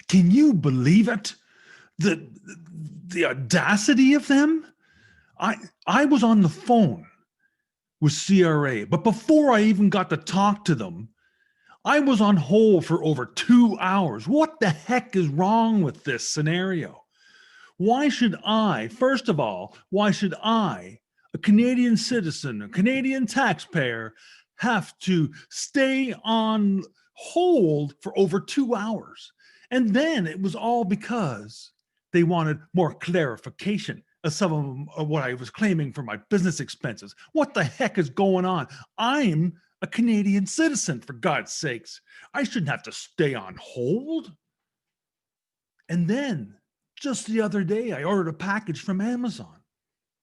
Can you believe it? The the audacity of them. I I was on the phone with CRA, but before I even got to talk to them, I was on hold for over 2 hours. What the heck is wrong with this scenario? Why should I, first of all, why should I, a Canadian citizen, a Canadian taxpayer, have to stay on hold for over 2 hours? And then it was all because they wanted more clarification of some of what I was claiming for my business expenses. What the heck is going on? I'm a Canadian citizen, for God's sakes. I shouldn't have to stay on hold. And then just the other day, I ordered a package from Amazon.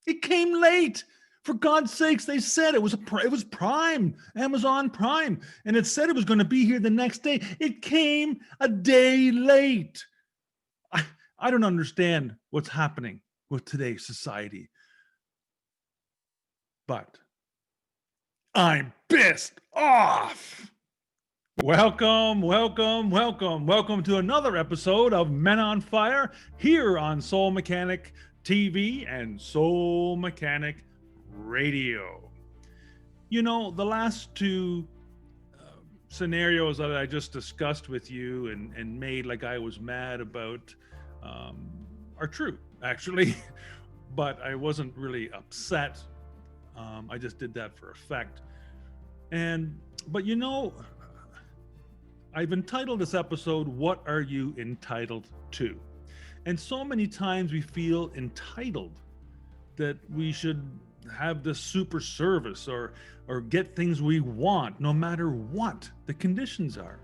It came late. For God's sakes, they said it was Prime, Amazon Prime, and it said it was going to be here the next day. It came a day late. I don't understand what's happening with today's society, but I'm pissed off. Welcome to another episode of Men on Fire here on Soul Mechanic TV and Soul Mechanic Radio. You know, the last two scenarios that I just discussed with you and made like I was mad about are true, actually, but I wasn't really upset. I just did that for effect. But you know, I've entitled this episode, What Are You Entitled To? And so many times we feel entitled that we should have this super service or get things we want, no matter what the conditions are.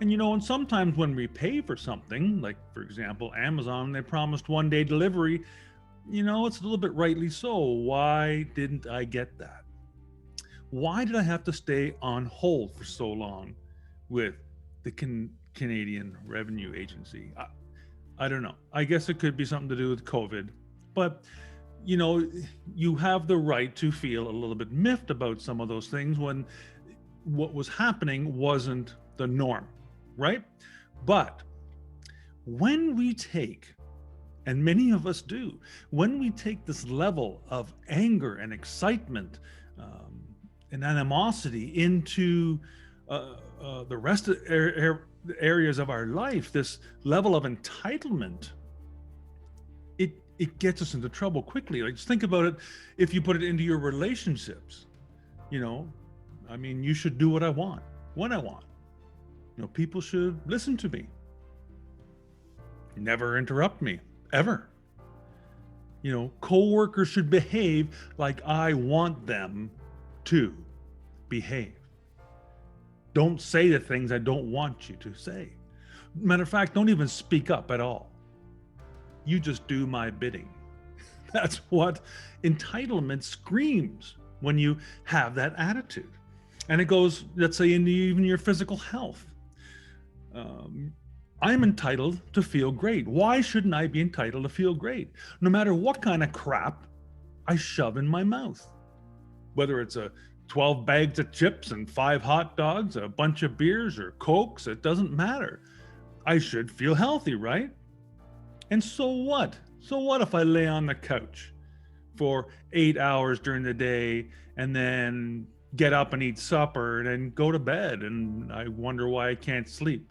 And you know, and sometimes when we pay for something, like for example, Amazon, they promised 1-day delivery, you know, it's a little bit rightly so. Why didn't I get that? Why did I have to stay on hold for so long with the Canadian Revenue Agency? I don't know. I guess it could be something to do with COVID, but you know, you have the right to feel a little bit miffed about some of those things when what was happening wasn't the norm, right? But when we take, and many of us do, when we take this level of anger and excitement and animosity into the rest of areas of our life, this level of entitlement, it gets us into trouble quickly. Like, just think about it. If you put it into your relationships, you know, I mean, you should do what I want, when I want. You know, people should listen to me. Never interrupt me, ever. You know, coworkers should behave like I want them to behave. Don't say the things I don't want you to say. Matter of fact, don't even speak up at all. You just do my bidding. That's what entitlement screams when you have that attitude. And it goes, let's say, into even your physical health. I'm entitled to feel great. Why shouldn't I be entitled to feel great? No matter what kind of crap I shove in my mouth, whether it's 12 bags of chips and 5 hot dogs, a bunch of beers or Cokes, it doesn't matter. I should feel healthy, right? And so what? So what if I lay on the couch for 8 hours during the day and then get up and eat supper and then go to bed and I wonder why I can't sleep?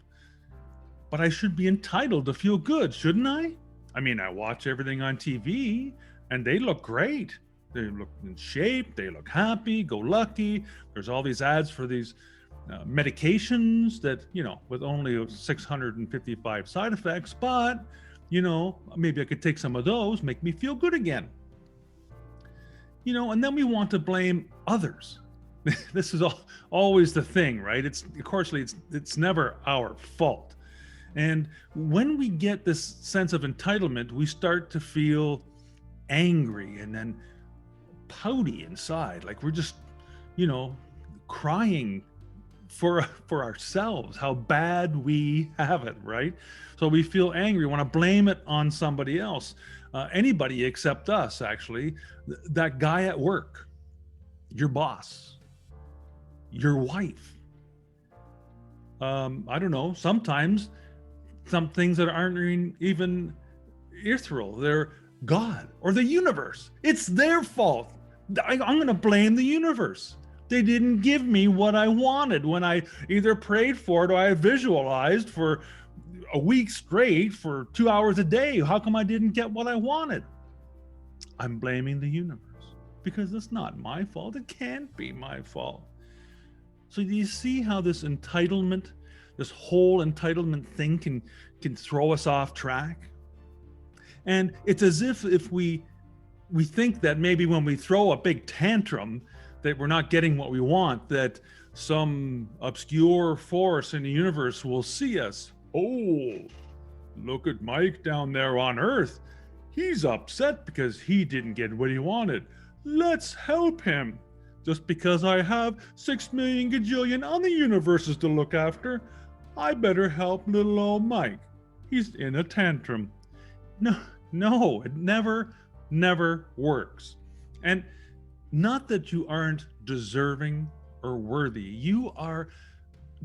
But I should be entitled to feel good, shouldn't I? I mean, I watch everything on TV and they look great. They look in shape, they look happy, go lucky. There's all these ads for these medications that, you know, with only 655 side effects, but, you know, maybe I could take some of those, make me feel good again. You know, and then we want to blame others. This is always the thing, right? It's never our fault. And when we get this sense of entitlement, we start to feel angry and then pouty inside, like we're just, you know, crying for ourselves, how bad we have it, right? So we feel angry, want to blame it on somebody else, anybody except us, actually. That guy at work, your boss, your wife. I don't know, sometimes some things that aren't even ethereal. They're God or the universe. It's their fault. I'm going to blame the universe. They didn't give me what I wanted when I either prayed for it or I visualized for a week straight for 2 hours a day. How come I didn't get what I wanted? I'm blaming the universe because it's not my fault. It can't be my fault. So do you see how this entitlement, this whole entitlement thing can throw us off track? And it's as if we think that maybe when we throw a big tantrum that we're not getting what we want, that some obscure force in the universe will see us. Oh, look at Mike down there on Earth. He's upset because he didn't get what he wanted. Let's help him. Just because I have 6 million gajillion other universes to look after, I better help little old Mike. He's in a tantrum. No, it never works. And not that you aren't deserving or worthy. You are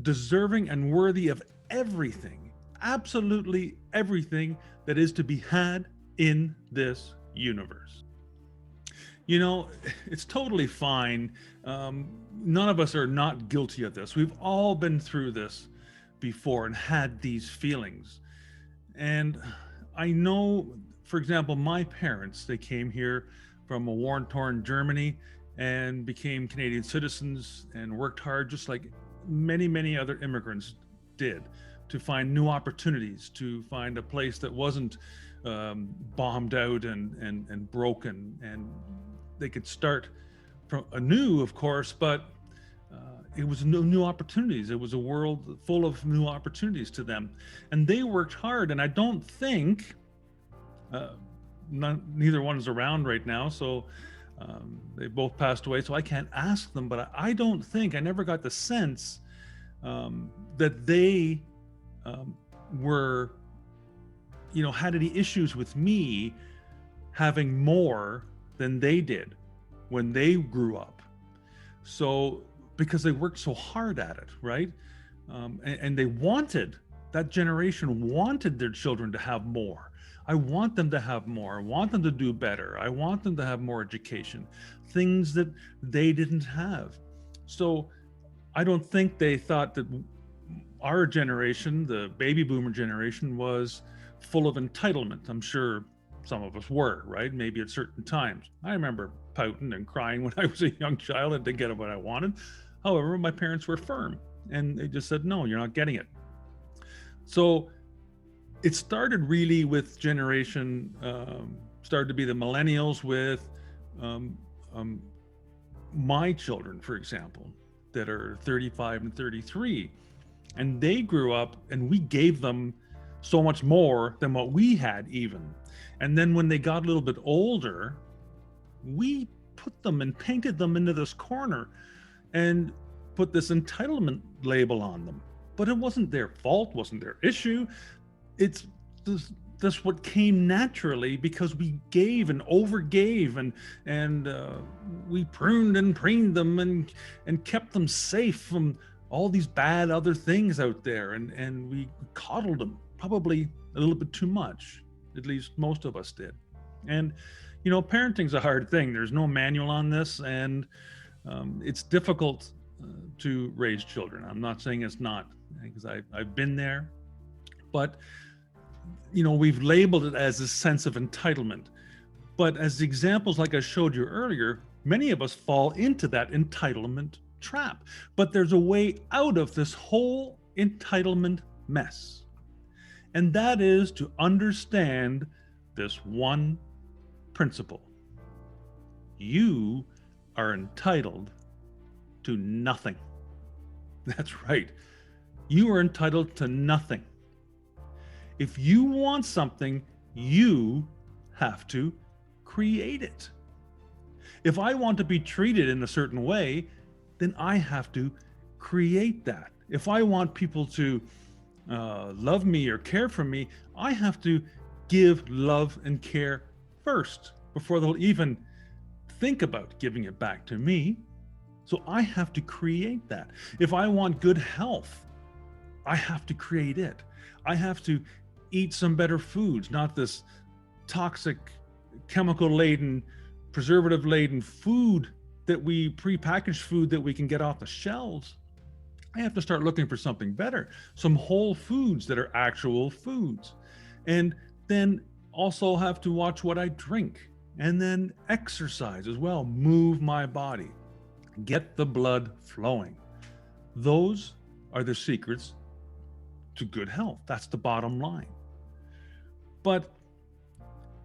deserving and worthy of everything, absolutely everything that is to be had in this universe. You know, it's totally fine. None of us are not guilty of this. We've all been through this before and had these feelings. And I know, for example, my parents, they came here from a war-torn Germany and became Canadian citizens and worked hard just like many other immigrants did to find new opportunities, to find a place that wasn't bombed out and broken, and they could start from anew, of course, but it was new opportunities. It was a world full of new opportunities to them, and they worked hard. And I don't think neither one is around right now, so they both passed away, so I can't ask them, but I don't think, I never got the sense that they were, had any issues with me having more than they did when they grew up. So, because they worked so hard at it, right? And they wanted, that generation wanted their children to have more. I want them to have more. I want them to do better. I want them to have more education, things that they didn't have. So I don't think they thought that our generation, the baby boomer generation, was full of entitlement. I'm sure some of us were, right? Maybe at certain times. I remember pouting and crying when I was a young child and didn't get what I wanted. However, my parents were firm and they just said, no, you're not getting it. So it started really with generation, started to be the millennials with my children, for example, that are 35 and 33. And they grew up and we gave them so much more than what we had even. And then when they got a little bit older, we put them and painted them into this corner and put this entitlement label on them. But it wasn't their fault, wasn't their issue. It's this what came naturally because we gave and overgave and we pruned and preened them and kept them safe from all these bad other things out there, and we coddled them probably a little bit too much. At least most of us did. And parenting's a hard thing. There's no manual on this, and it's difficult to raise children. I'm not saying it's not, because I've been there, but we've labeled it as a sense of entitlement. But as examples like I showed you earlier, many of us fall into that entitlement trap. But there's a way out of this whole entitlement mess. And that is to understand this one principle. You are entitled to nothing. That's right. You are entitled to nothing. If you want something, you have to create it. If I want to be treated in a certain way, then I have to create that. If I want people to love me or care for me, I have to give love and care first before they'll even think about giving it back to me. So I have to create that. If I want good health, I have to create it. I have to eat some better foods, not this toxic, chemical laden, preservative laden food that we prepackaged food that we can get off the shelves. I have to start looking for something better, some whole foods that are actual foods. And then also have to watch what I drink, and then exercise as well, move my body, get the blood flowing. Those are the secrets to good health. That's the bottom line. But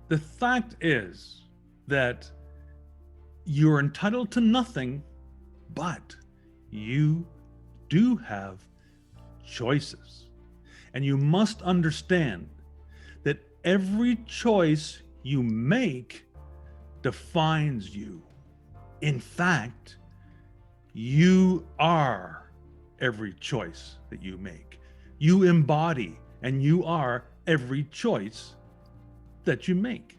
the fact is that you're entitled to nothing, but you do have choices. And you must understand that every choice you make defines you. In fact, you are every choice that you make. You embody and you are every choice that you make.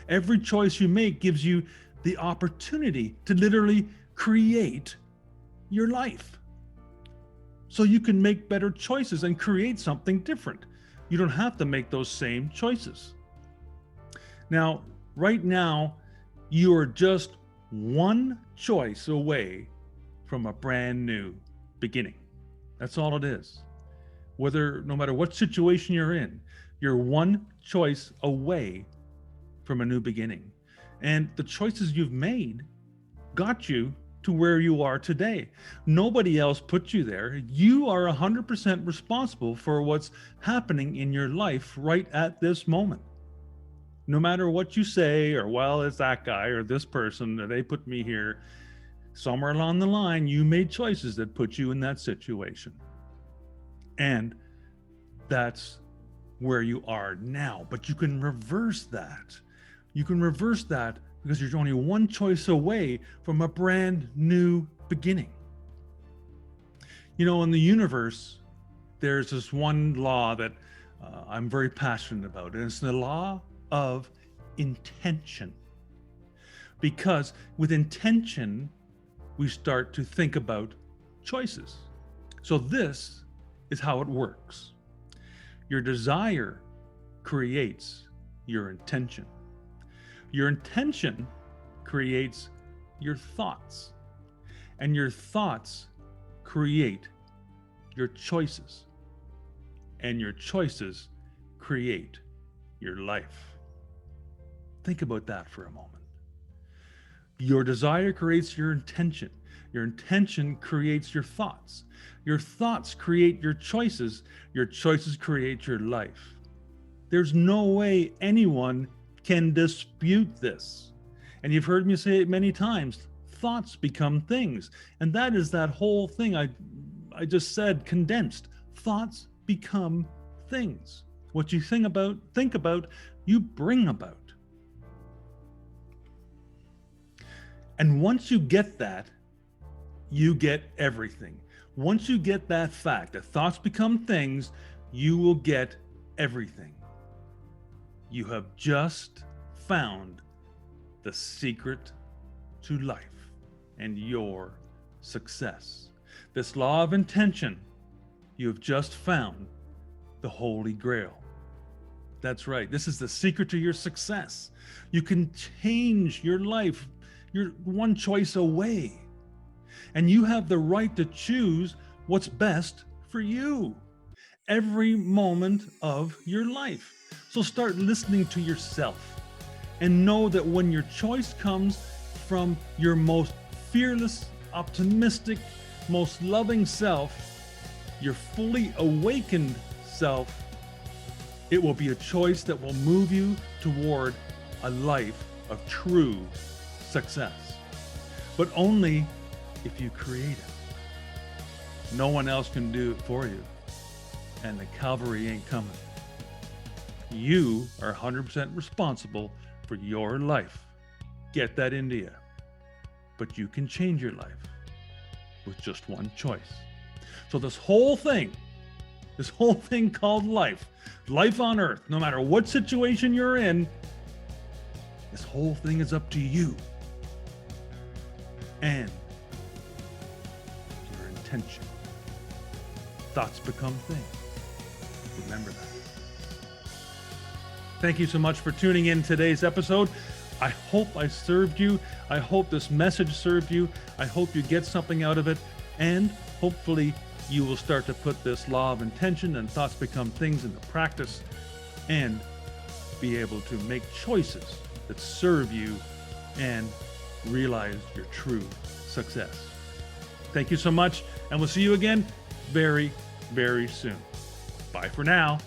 Every choice you make gives you the opportunity to literally create your life. So you can make better choices and create something different. You don't have to make those same choices. Now, right now, you are just one choice away from a brand new beginning. That's all it is. No matter what situation you're in, you're one choice away from a new beginning. And the choices you've made got you to where you are today. Nobody else put you there. You are 100% responsible for what's happening in your life right at this moment. No matter what you say, or well, it's that guy or this person, or they put me here, somewhere along the line, you made choices that put you in that situation. And that's where you are now. But you can reverse that. You can reverse that because you're only one choice away from a brand new beginning. You know, in the universe, there's this one law that I'm very passionate about, and it's the law of intention. Because with intention, we start to think about choices. So this is how it works. Your desire creates your intention. Your intention creates your thoughts, and your thoughts create your choices, and your choices create your life. Think about that for a moment. Your desire creates your intention. Your intention creates your thoughts. Your thoughts create your choices. Your choices create your life. There's no way anyone can dispute this. And you've heard me say it many times, thoughts become things. And that is that whole thing I just said condensed. Thoughts become things. What you think about, you bring about. And once you get that, you get everything. Once you get that fact that thoughts become things, you will get everything. You have just found the secret to life and your success. This law of intention, you have just found the Holy Grail. That's right. This is the secret to your success. You can change your life. You're one choice away. And you have the right to choose what's best for you every moment of your life. So start listening to yourself and know that when your choice comes from your most fearless, optimistic, most loving self, your fully awakened self, it will be a choice that will move you toward a life of true success. But only if you create it. No one else can do it for you. And the cavalry ain't coming. You are 100% responsible for your life. Get that into you. But you can change your life with just one choice. So this whole thing called life on earth, no matter what situation you're in, this whole thing is up to you and your intention. Thoughts become things. Remember that. Thank you so much for tuning in today's episode. I hope I served you. I hope this message served you. I hope you get something out of it. And hopefully you will start to put this law of intention and thoughts become things into practice and be able to make choices that serve you and realize your true success. Thank you so much, and we'll see you again very, very soon. Bye for now.